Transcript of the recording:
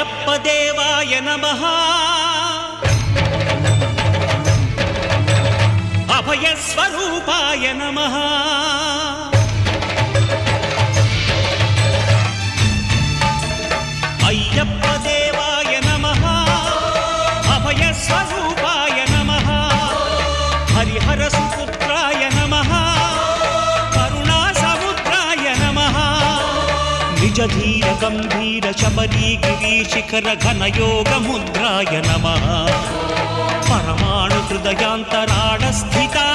అయ్యప్ప దేవాయ నమః అభయ స్వరూపాయ నమః అయ్యప్ప దేవాయ నమః అభయ స్వరూపాయ నమః హరిహర సుపుత్రాయ నమః కరుణా సముద్రాయ నమః నిజ ధీర గంభీర శబరీ గిరి శిఖర ఘన యోగ ముద్రాయ నమః పరమాణు హృదయాంతరాళ స్థితా